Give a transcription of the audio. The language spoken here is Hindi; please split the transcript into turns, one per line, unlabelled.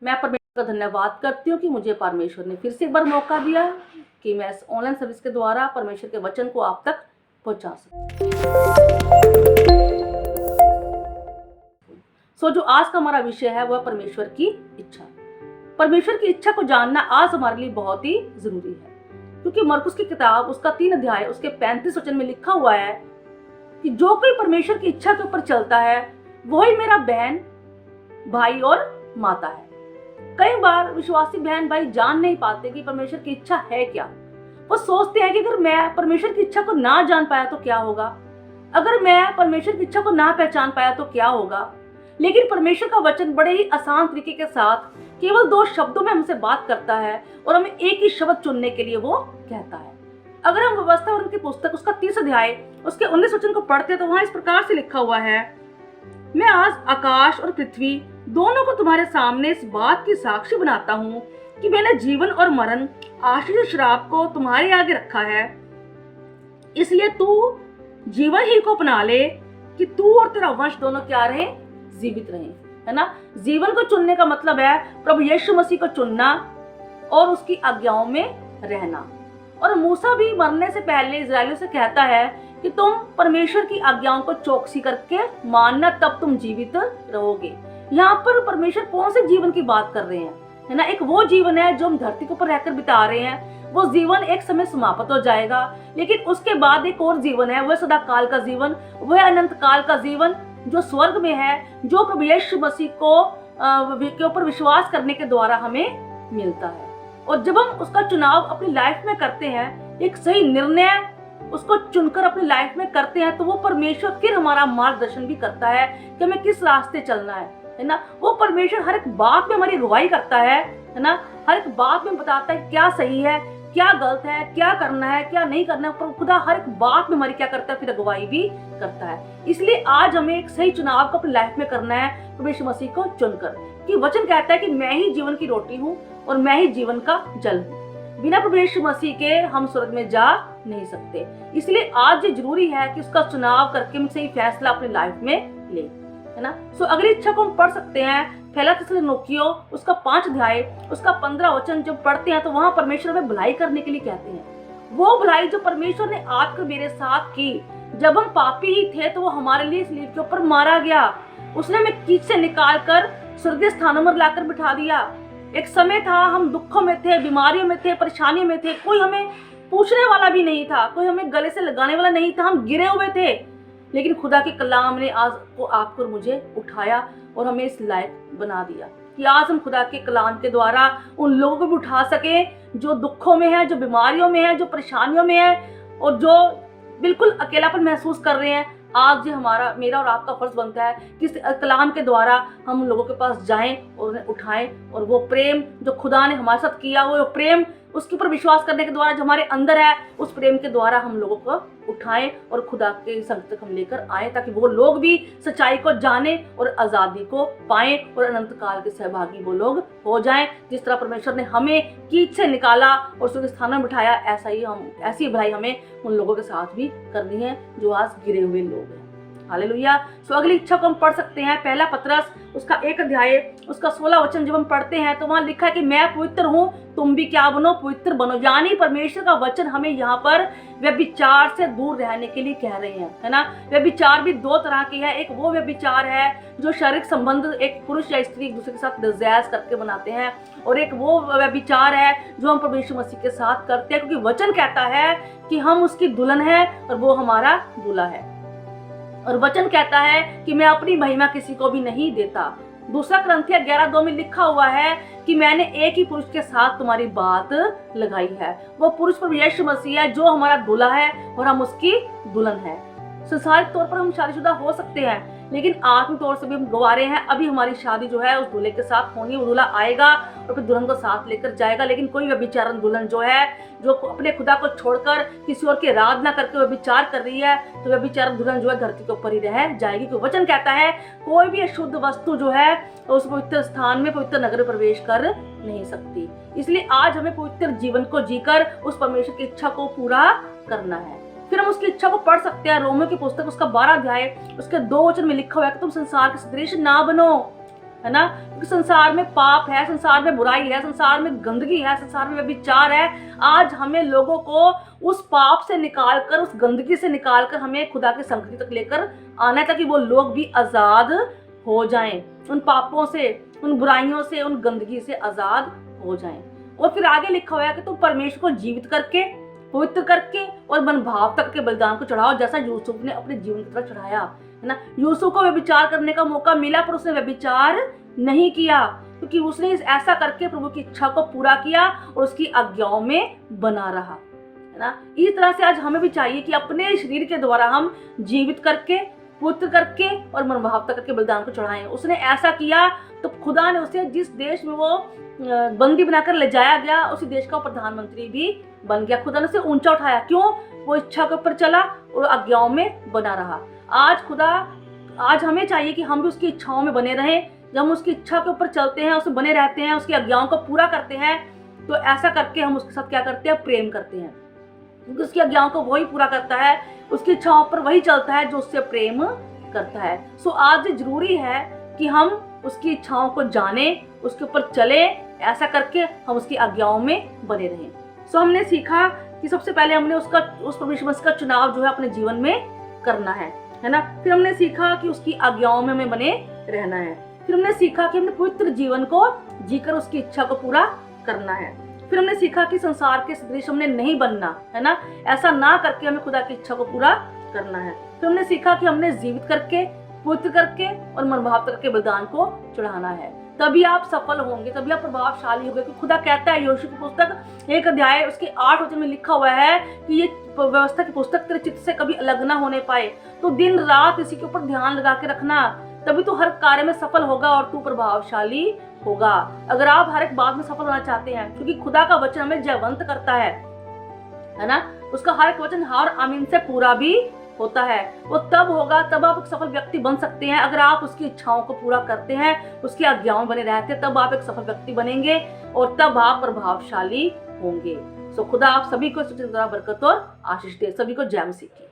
मैं परमेश्वर का धन्यवाद करती हूँ कि मुझे परमेश्वर ने फिर से एक बार मौका दिया कि मैं इस ऑनलाइन सर्विस के द्वारा परमेश्वर के वचन को आप तक पहुँचा सकूँ। जो आज का हमारा विषय है वह परमेश्वर की इच्छा। परमेश्वर की इच्छा को जानना आज हमारे लिए बहुत ही जरूरी है, क्योंकि मरकुस की किताब उसका 3 अध्याय उसके 35 वचन में लिखा हुआ है कि जो कोई परमेश्वर की इच्छा के ऊपर चलता है वही मेरा बहन, भाई और माता है। कई बार विश्वासी बहन भाई जान नहीं पाते कि परमेश्वर की इच्छा है क्या। वो सोचते हैं कि अगर मैं परमेश्वर की इच्छा को ना जान पाया तो क्या होगा, अगर मैं परमेश्वर की इच्छा को ना पहचान पाया तो क्या होगा। लेकिन परमेश्वर का वचन बड़े ही आसान तरीके के साथ केवल 2 शब्दों में हमसे बात करता है और हमें एक ही शब्द चुनने के लिए वो कहता है। अगर हम व्यवस्था और उनकी पुस्तक उसका 30 अध्याय उसके 19 वचन को पढ़ते हैं तो वहां इस प्रकार से लिखा हुआ है, मैं आज आकाश और पृथ्वी दोनों को तुम्हारे सामने इस बात की साक्षी बनाता हूँ कि मैंने जीवन और मरण, आशीष और श्राप को तुम्हारे आगे रखा है। इसलिए तू जीवन ही को अपना ले कि तू और तेरा वंश दोनों क्या रहे, जीवित रहे। है ना। जीवन को चुनने का मतलब है प्रभु यीशु मसीह को चुनना और उसकी आज्ञाओं में रहना। और मूसा भी मरने से पहले इजरायलियों से कहता है कि तुम परमेश्वर की आज्ञाओं को चौकसी करके मानना, तब तुम जीवित रहोगे। यहाँ पर परमेश्वर कौन से जीवन की बात कर रहे हैं, है ना। एक वो जीवन है जो हम धरती के ऊपर रहकर बिता रहे हैं। वो जीवन एक समय समाप्त हो जाएगा, लेकिन उसके बाद एक और जीवन है, वह सदा काल का जीवन, वह अनंत काल का जीवन जो स्वर्ग में है, जो प्रभु यीशु मसीह को के ऊपर विश्वास करने के द्वारा हमें मिलता है। और जब हम उसका चुनाव अपनी लाइफ में करते हैं, एक सही निर्णय उसको चुनकर अपनी लाइफ में करते हैं, तो वो परमेश्वर फिर हमारा मार्गदर्शन भी करता है कि हमें किस रास्ते चलना है ना। वो परमेश्वर हर एक बात में हमारी अगुवाई करता है ना। हर एक बात में बताता है क्या सही है, क्या गलत है, क्या करना है, क्या नहीं करना है। पर खुदा हर एक बात में हमारी क्या करता है, फिर अगुवाई भी करता है। इसलिए आज हमें एक सही चुनाव को अपनी लाइफ में करना है परमेश्वर मसीह को चुनकर, कि वचन कहता है कि मैं ही जीवन की रोटी हूँ और मैं ही जीवन का जल हूँ। बिना प्रभु यीशु मसीह के हम स्वर्ग में जा नहीं सकते। इसलिए आज ये जरूरी है कि उसका चुनाव करके हम सही फैसला अपनी लाइफ में ले, है ना। अगली इच्छा को हम पढ़ सकते हैं पहला थिस्सलुनीकियों उसका 5 अध्याय उसका 15 वचन जब पढ़ते हैं तो वहां परमेश्वर हमें भलाई करने के लिए कहते हैं। वो भलाई जो परमेश्वर ने आपके मेरे साथ की, जब हम पापी ही थे तो वो हमारे लिए सलीब के ऊपर मारा गया। उसने हमें कीच से निकाल कर स्वर्गीय स्थानों में लाकर बिठा दिया। एक समय था हम दुखों में थे, बीमारियों में थे, परेशानियों में थे, कोई हमें पूछने वाला भी नहीं था, कोई हमें गले से लगाने वाला नहीं था, हम गिरे हुए थे। लेकिन खुदा के कलाम ने आज को आपको मुझे उठाया और हमें इस लायक बना दिया कि आज हम खुदा के कलाम के द्वारा उन लोगों को भी उठा सके जो दुखों में है, जो बीमारियों में है, जो परेशानियों में है और जो बिल्कुल अकेलापन महसूस कर रहे हैं। आज जो हमारा, मेरा और आपका फर्ज बनता है कि इस कलाम के द्वारा हम लोगों के पास जाएं और उन्हें उठाएं, और वो प्रेम जो खुदा ने हमारे साथ किया, वो प्रेम उसके ऊपर विश्वास करने के द्वारा जो हमारे अंदर है, उस प्रेम के द्वारा हम लोगों को उठाएं और खुदा के संग तक हम लेकर आए, ताकि वो लोग भी सच्चाई को जाने और आजादी को पाएं और अनंत काल के सहभागी वो लोग हो जाएं। जिस तरह परमेश्वर ने हमें कीच से निकाला और उसके स्थान में बिठाया, ऐसी भलाई हमें उन लोगों के साथ भी करनी है जो आज गिरे हुए लोग हैं। हालेलुया। अगली इच्छा को हम पढ़ सकते हैं पहला पतरस उसका 1 अध्याय उसका 16 वचन जब हम पढ़ते हैं तो वहां लिखा है कि मैं पवित्र हूं, तुम भी क्या बनो, पवित्र बनो। यानी परमेश्वर का वचन हमें यहाँ पर व्यभिचार से दूर रहने के लिए कह रहे हैं, है ना। व्यभिचार भी 2 तरह की है। एक वो व्यभिचार है जो शारीरिक संबंध एक पुरुष या स्त्री एक दूसरे के साथ जायज करके बनाते हैं, और एक वो व्यभिचार है जो हम परमेश्वर मसीह के साथ करते हैं, क्योंकि वचन कहता है कि हम उसकी दुल्हन है और वो हमारा दूल्हा है। और वचन कहता है कि मैं अपनी महिमा किसी को भी नहीं देता। दूसरा कुरिन्थियों 11:2 में लिखा हुआ है कि मैंने एक ही पुरुष के साथ तुम्हारी बात लगाई है। वो पुरुष प्रभु यीशु मसीह है जो हमारा दूल्हा है और हम उसकी दुल्हन है। संसारिक तौर पर हम शादीशुदा हो सकते हैं, लेकिन आत्मिक तौर से भी हम गंवारे हैं। अभी हमारी शादी जो है उस दूल्हे के साथ होनी, वो दूल्हा आएगा और फिर दुल्हन को साथ लेकर जाएगा। लेकिन कोई व्यभिचारन दुल्हन जो है, जो अपने खुदा को छोड़कर किसी और की आराधना करके व्यभिचार कर रही है, तो व्यभिचारन दुल्हन जो है धरती के ऊपर ही रह जाएगी। क्योंकि वचन कहता है कोई भी अशुद्ध वस्तु जो है उस पवित्र स्थान में, पवित्र नगर में प्रवेश कर नहीं सकती। इसलिए आज हमें पवित्र जीवन को जीकर उस परमेश्वर की इच्छा को पूरा करना है। फिर हम उसकी इच्छा को पढ़ सकते हैं। रोमियो की पुस्तक उसका 12 अध्याय उसके 2 वचन में लिखा हुआ है कि तुम संसार के सदृश ना बनो। है ना, क्योंकि संसार में पाप है, संसार में बुराई है, संसार में गंदगी है, संसार में व्यभिचार है। आज हमें लोगों को उस पाप से निकालकर, उस गंदगी से निकालकर हमें खुदा की संगति तक लेकर आना है, ताकि वो लोग भी आजाद हो जाएं, उन पापों से, उन बुराइयों से, उन गंदगी से आजाद हो जाएं। और फिर आगे लिखा हुआ है कि तुम परमेश्वर को जीवित करके, पवित्र करके और मनभाव तक के बलिदान को चढ़ाओ, जैसा यूसुफ ने अपने जीवन की तरफ चढ़ाया, है ना। यूसुफ को व्यभिचार करने का मौका मिला, पर उसने व्यभिचार नहीं किया, क्योंकि उसने ऐसा करके प्रभु की इच्छा को पूरा किया और उसकी आज्ञाओं में बना रहा, है ना। इस तरह से आज हमें भी चाहिए कि अपने शरीर के द्वारा हम जीवित करके, पुत्र करके और मनभाव तक करके बलिदान को चढ़ाएं। उसने ऐसा किया तो खुदा ने उसे जिस देश में वो बंदी बनाकर ले जाया गया, उसी देश का प्रधानमंत्री भी बन गया। खुदा ने उसे ऊंचा उठाया, क्यों? वो इच्छा के ऊपर चला और आज्ञाओं में बना रहा। आज हमें चाहिए कि हम भी उसकी इच्छाओं में बने रहें। जब हम उसकी इच्छा के ऊपर चलते हैं, उसमें बने रहते हैं, उसकी आज्ञाओं को पूरा करते हैं, तो ऐसा करके हम उसके साथ क्या करते हैं? प्रेम करते हैं, क्योंकि उसकी आज्ञाओं को वही पूरा करता है, उसकी इच्छाओं पर वही चलता है जो उससे प्रेम करता है। सो आज जरूरी है कि हम उसकी इच्छाओं को जाने, उसके ऊपर चले, ऐसा करके हम उसकी आज्ञाओं में बने रहें। सो हमने सीखा कि सबसे पहले हमने उस प्रभु मसीह का चुनाव जो है अपने जीवन में करना है ना। फिर हमने सीखा कि उसकी आज्ञाओं में हमें बने रहना है। फिर हमने सीखा कि हमने पवित्र जीवन को जीकर उसकी इच्छा को पूरा करना है। फिर हमने सीखा कि संसार के सदृश हमने नहीं बनना, है ना, ऐसा ना करके हमें खुदा की इच्छा को पूरा करना है। फिर हमने सीखा कि हमने जीवित करके, पुत्र करके और मनभाव करके बलिदान को चढ़ाना है। तभी आप सफल होंगे, तभी आप प्रभावशाली होंगे। क्योंकि खुदा कहता है, यहोशू की पुस्तक 1 अध्याय उसके 8 वचन में लिखा हुआ है कि ये व्यवस्था की पुस्तक तेरे चित्त से कभी अलग ना होने पाए। तो दिन रात इसी के ऊपर ध्यान लगा के रखना, तभी तो हर कार्य में सफल होगा और तू प्रभावशाली होगा। अगर आप हर एक बात में सफल होना चाहते हैं, क्योंकि खुदा का वचन हमें जयवंत करता है ना, उसका हर एक वचन हर आमीन से पूरा भी होता है। वो तब होगा, तब आप एक सफल व्यक्ति बन सकते हैं। अगर आप उसकी इच्छाओं को पूरा करते हैं, उसकी आज्ञाओं में बने रहते हैं, तब आप एक सफल व्यक्ति बनेंगे और तब आप प्रभावशाली होंगे। सो खुदा आप सभी को बरकत और आशीष दे। सभी को जय मसीह की।